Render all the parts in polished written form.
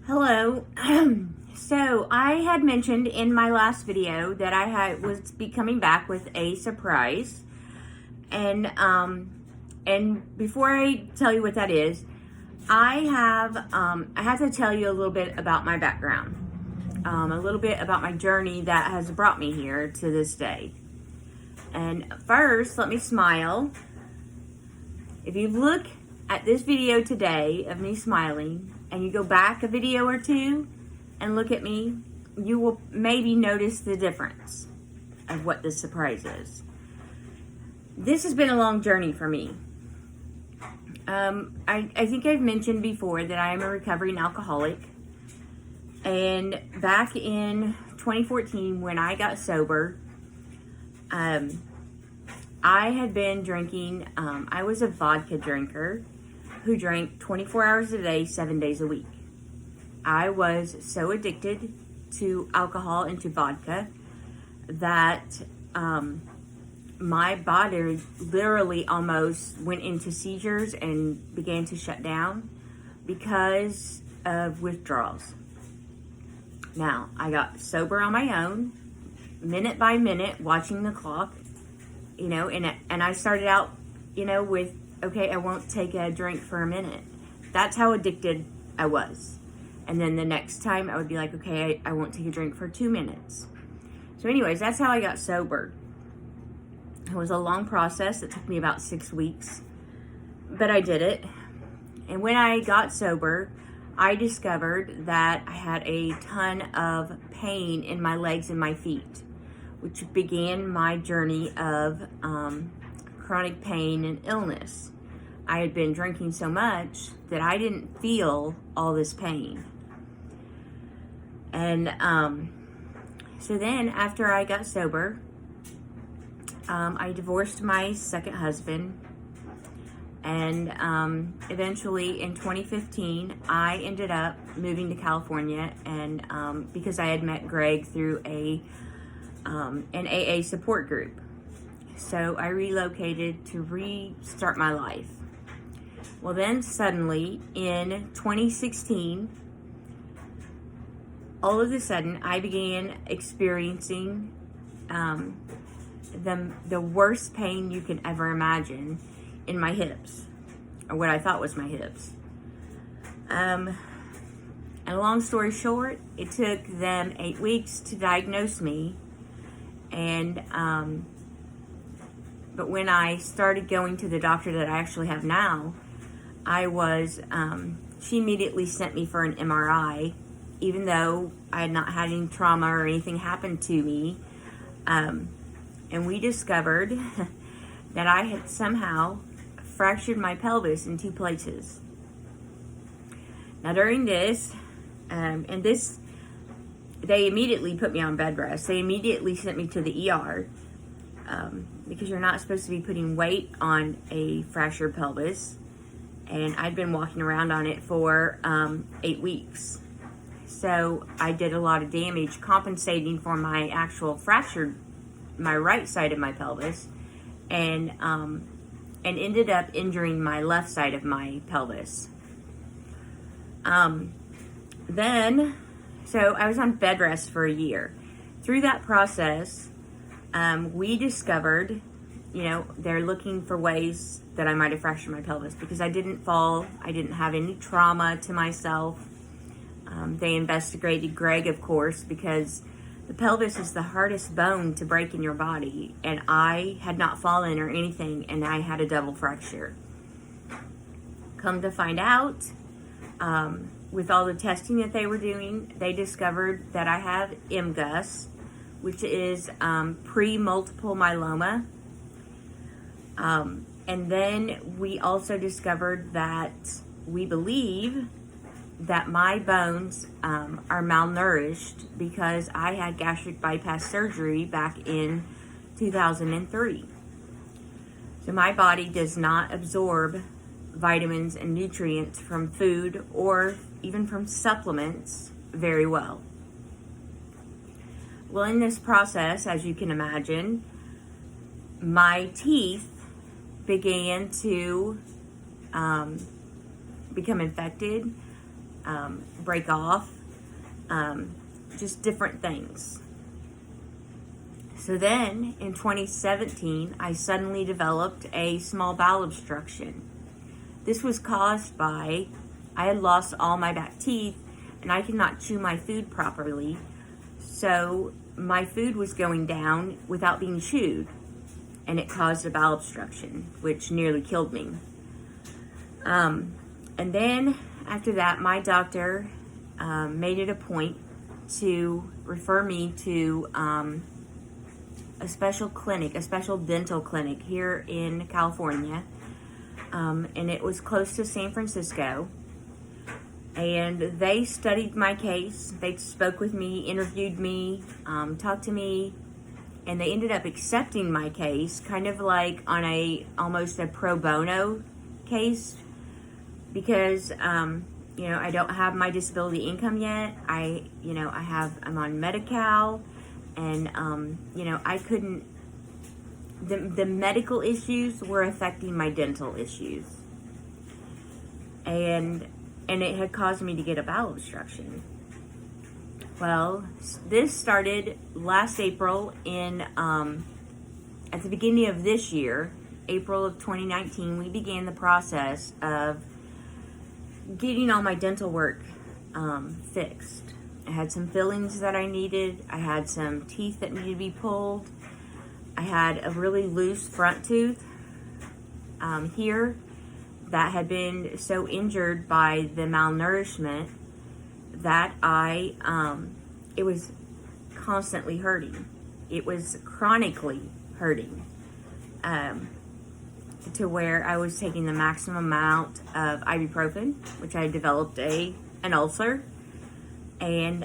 Hello. So I had mentioned in my last video that was coming back with a surprise, and before I tell you what that is, I have to tell you a little bit about my background, a little bit about my journey that has brought me here to this day. And first, let me smile. If you look at this video today of me smiling, and you go back a video or two and look at me, you will maybe notice the difference of what this surprise is. This has been a long journey for me. I think I've mentioned before that I am a recovering alcoholic. And back in 2014, when I got sober, I had been drinking. I was a vodka drinker who drank 24 hours a day, 7 days a week. I was so addicted to alcohol and to vodka that my body literally almost went into seizures and began to shut down because of withdrawals. Now, I got sober on my own, minute by minute, watching the clock, and I started out, with, okay, I won't take a drink for a minute. That's how addicted I was. And then the next time I would be like, okay, I won't take a drink for 2 minutes. So anyways, that's how I got sober. It was a long process. It took me about 6 weeks, but I did it. And when I got sober, I discovered that I had a ton of pain in my legs and my feet, which began my journey of chronic pain and illness. I had been drinking so much that I didn't feel all this pain. And so then after I got sober, I divorced my second husband. And eventually in 2015, I ended up moving to California, and because I had met Greg through an AA support group. So I relocated to restart my life. Well, then suddenly in 2016, all of a sudden I began experiencing the worst pain you can ever imagine in my hips, or what I thought was my hips. And long story short, it took them 8 weeks to diagnose me, and but when I started going to the doctor that I actually have now, she immediately sent me for an MRI, even though I had not had any trauma or anything happen to me. And we discovered that I had somehow fractured my pelvis in 2 places. Now during this, they immediately put me on bed rest. They immediately sent me to the ER, because you're not supposed to be putting weight on a fractured pelvis. And I'd been walking around on it for 8 weeks. So I did a lot of damage compensating for my actual fractured, my right side of my pelvis, and ended up injuring my left side of my pelvis. So I was on bed rest for a year. Through that process, we discovered, they're looking for ways that I might have fractured my pelvis because I didn't fall. I didn't have any trauma to myself. They investigated Greg, of course, because the pelvis is the hardest bone to break in your body, and I had not fallen or anything, and I had a double fracture. Come to find out, with all the testing that they were doing, they discovered that I have MGUS, which is pre-multiple myeloma. And then we also discovered that we believe that my bones are malnourished because I had gastric bypass surgery back in 2003. So my body does not absorb vitamins and nutrients from food or even from supplements very well. Well, in this process, as you can imagine, my teeth began to become infected. break off, just different things. So then in 2017, I suddenly developed a small bowel obstruction. This was caused by, I had lost all my back teeth and I could not chew my food properly. So my food was going down without being chewed, and it caused a bowel obstruction, which nearly killed me. And then after that, my doctor made it a point to refer me to a special clinic, a special dental clinic here in California. And it was close to San Francisco. And they studied my case. They spoke with me, interviewed me, talked to me, and they ended up accepting my case, kind of like on almost a pro bono case, because I don't have my disability income yet. I'm on Medi-Cal, and I couldn't. The medical issues were affecting my dental issues, and it had caused me to get a bowel obstruction. Well, this started last April at the beginning of this year, April of 2019, we began the process of getting all my dental work fixed. I had some fillings that I needed. I had some teeth that needed to be pulled. I had a really loose front tooth here that had been so injured by the malnourishment that it was constantly hurting. It was chronically hurting to where I was taking the maximum amount of ibuprofen, which I developed an ulcer, and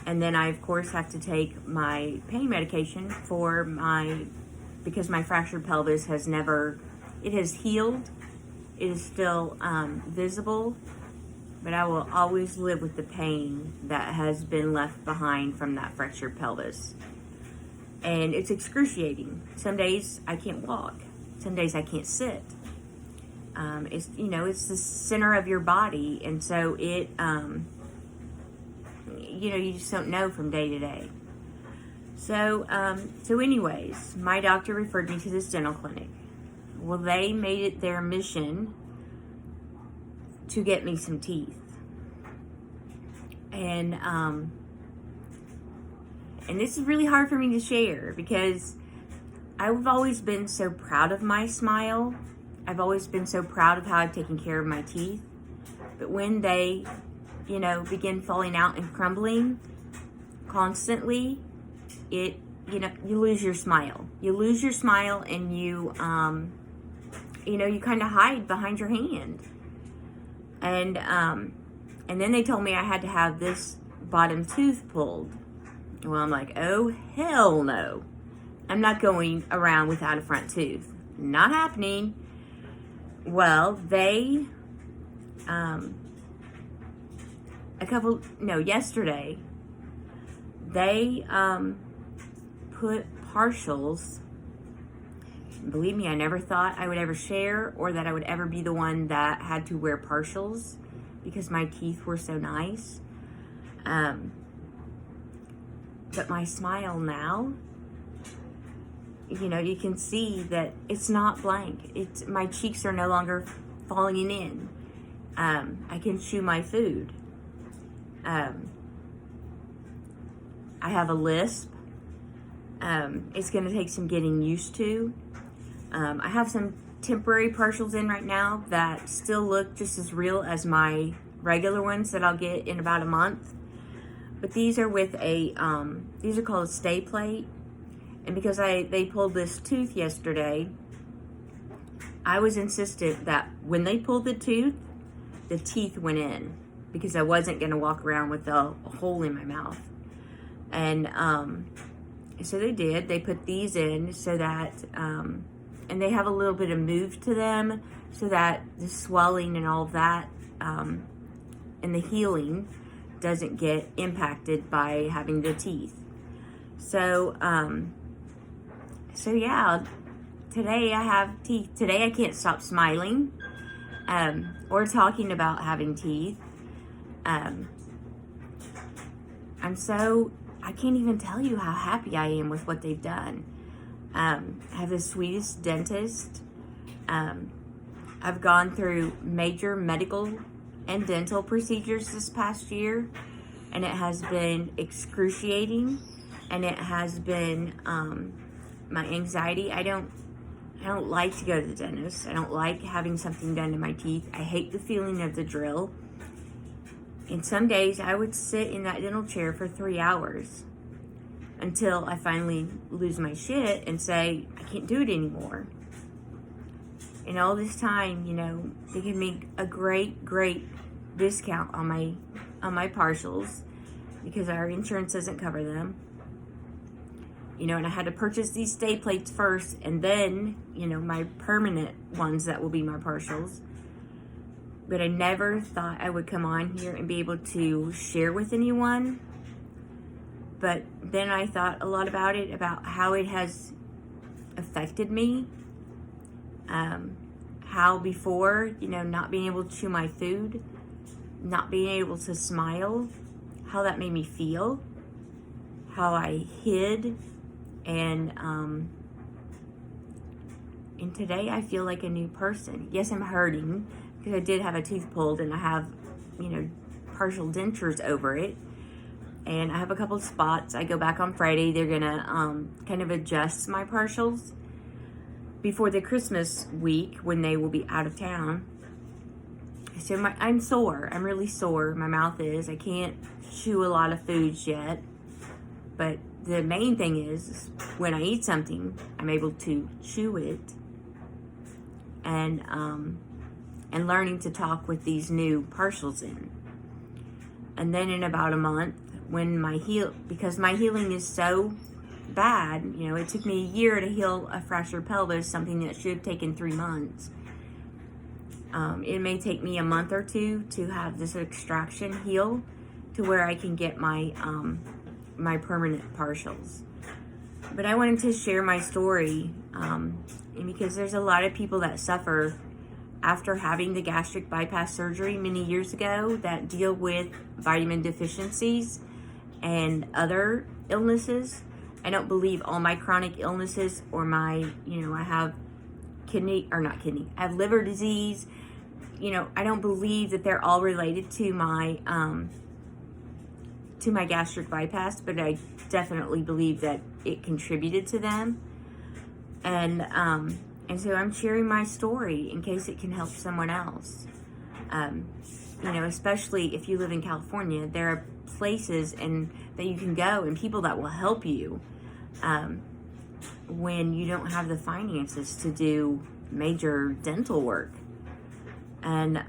then I of course have to take my pain medication because my fractured pelvis has healed. It is still visible, but I will always live with the pain that has been left behind from that fractured pelvis. And it's excruciating. Some days I can't walk. Some days I can't sit. It's the center of your body, and so it, you just don't know from day to day. So anyways, my doctor referred me to this dental clinic. Well, they made it their mission to get me some teeth. And this is really hard for me to share because I've always been so proud of my smile. I've always been so proud of how I've taken care of my teeth. But when they, begin falling out and crumbling constantly, you lose your smile. You lose your smile, and you kind of hide behind your hand. And then they told me I had to have this bottom tooth pulled. Well, I'm like, oh, hell no. I'm not going around without a front tooth. Not happening. Well, they, yesterday, they put partials. Believe me, I never thought I would ever share or that I would ever be the one that had to wear partials because my teeth were so nice. But my smile now, you can see that it's not blank. My cheeks are no longer falling in. I can chew my food. I have a lisp. It's going to take some getting used to. I have some temporary partials in right now that still look just as real as my regular ones that I'll get in about a month. But these are with these are called a stay plate. And because they pulled this tooth yesterday, I was insistent that when they pulled the tooth, the teeth went in because I wasn't going to walk around with a hole in my mouth. And so they did. They put these in so that, and they have a little bit of move to them so that the swelling and all of that and the healing doesn't get impacted by having the teeth. So yeah, today I have teeth. Today I can't stop smiling or talking about having teeth. I can't even tell you how happy I am with what they've done. I have the sweetest dentist. I've gone through major medical and dental procedures this past year, and it has been excruciating, and it has been my anxiety. I don't like to go to the dentist. I don't like having something done to my teeth. I hate the feeling of the drill. And some days I would sit in that dental chair for 3 hours until I finally lose my shit and say, I can't do it anymore. And all this time, they give me a great discount on my partials because our insurance doesn't cover them. And I had to purchase these stay plates first and then, my permanent ones that will be my partials. But I never thought I would come on here and be able to share with anyone. But then I thought a lot about it, about how it has affected me. How before, not being able to chew my food, not being able to smile, how that made me feel, how I hid, and today I feel like a new person. Yes, I'm hurting because I did have a tooth pulled and I have, partial dentures over it. And I have a couple of spots. I go back on Friday. They're going to kind of adjust my partials before the Christmas week when they will be out of town. So I'm sore. I'm really sore. My mouth is. I can't chew a lot of foods yet. But the main thing is when I eat something, I'm able to chew it. And learning to talk with these new partials in. And then in about a month, when because my healing is so bad, it took me a year to heal a fractured pelvis, something that should have taken 3 months. It may take me a month or two to have this extraction heal to where I can get my my permanent partials. But I wanted to share my story, and because there's a lot of people that suffer after having the gastric bypass surgery many years ago that deal with vitamin deficiencies and other illnesses. I don't believe all my chronic illnesses or I have I have liver disease. I don't believe that they're all related to my gastric bypass, but I definitely believe that it contributed to them. And so I'm sharing my story in case it can help someone else. Especially if you live in California, there are places that you can go and people that will help you when you don't have the finances to do major dental work. But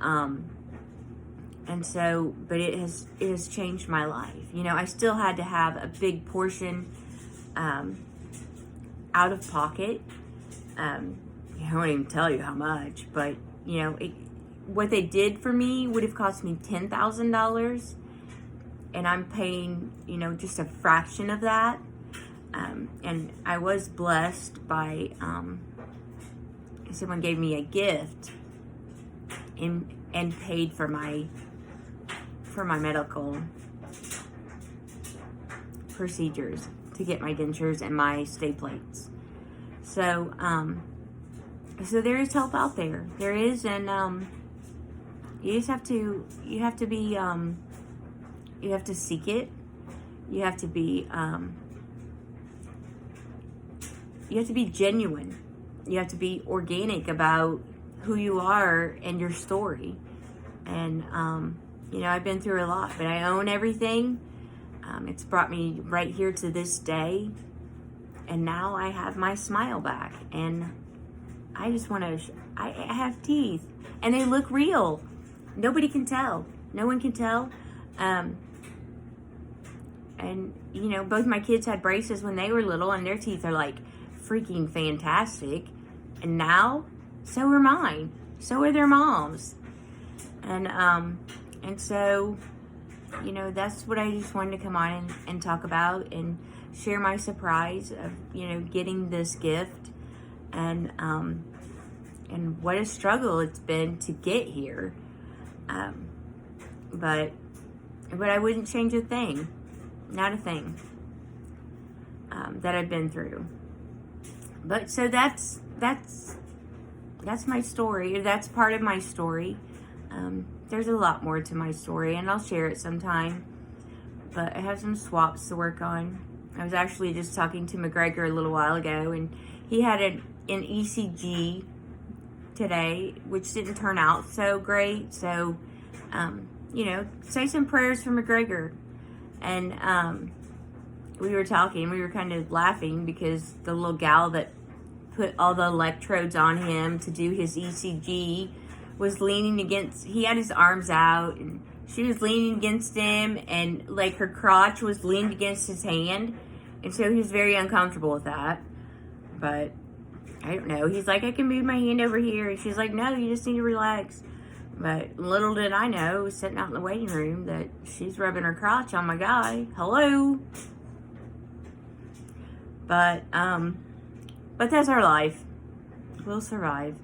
it has changed my life. I still had to have a big portion out of pocket. I won't even tell you how much, but what they did for me would have cost me $10,000, and I'm paying just a fraction of that. And I was blessed by someone gave me a gift and paid for my medical procedures to get my dentures and my stay plates. So there is help out there. There is, and you have to seek it. You have to be genuine. You have to be organic about who you are and your story. And I've been through a lot, but I own everything. It's brought me right here to this day, and now I have my smile back, and I just want to, I have teeth, and they look real. Nobody can tell. No one can tell. And, both my kids had braces when they were little, and their teeth are, like, freaking fantastic. And now, so are mine. So are their moms. And so, that's what I just wanted to come on and talk about and share my surprise of, getting this gift. And what a struggle it's been to get here. But But I wouldn't change a thing. Not a thing. That I've been through. But so that's my story. That's part of my story. There's a lot more to my story, and I'll share it sometime. But I have some swaps to work on. I was actually just talking to McGregor a little while ago, and he had an ECG today, which didn't turn out so great. So, say some prayers for McGregor. And we were talking, we were kind of laughing because the little gal that put all the electrodes on him to do his ECG was leaning against, he had his arms out, and she was leaning against him, and like her crotch was leaned against his hand, and so he was very uncomfortable with that. But I don't know, he's like, I can move my hand over here, and she's like, no, you just need to relax. But little did I know, sitting out in the waiting room, that she's rubbing her crotch on my guy. Hello. But that's our life. We'll survive.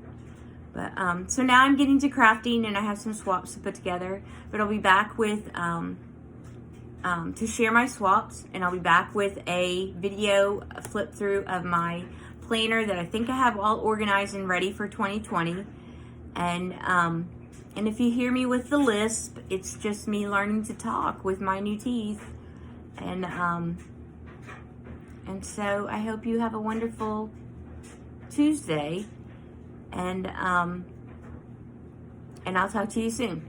But so now I'm getting to crafting, and I have some swaps to put together. But I'll be back with to share my swaps, and I'll be back with a video, a flip through of my planner that I think I have all organized and ready for 2020. And if you hear me with the lisp, it's just me learning to talk with my new teeth. And so I hope you have a wonderful Tuesday. And I'll talk to you soon.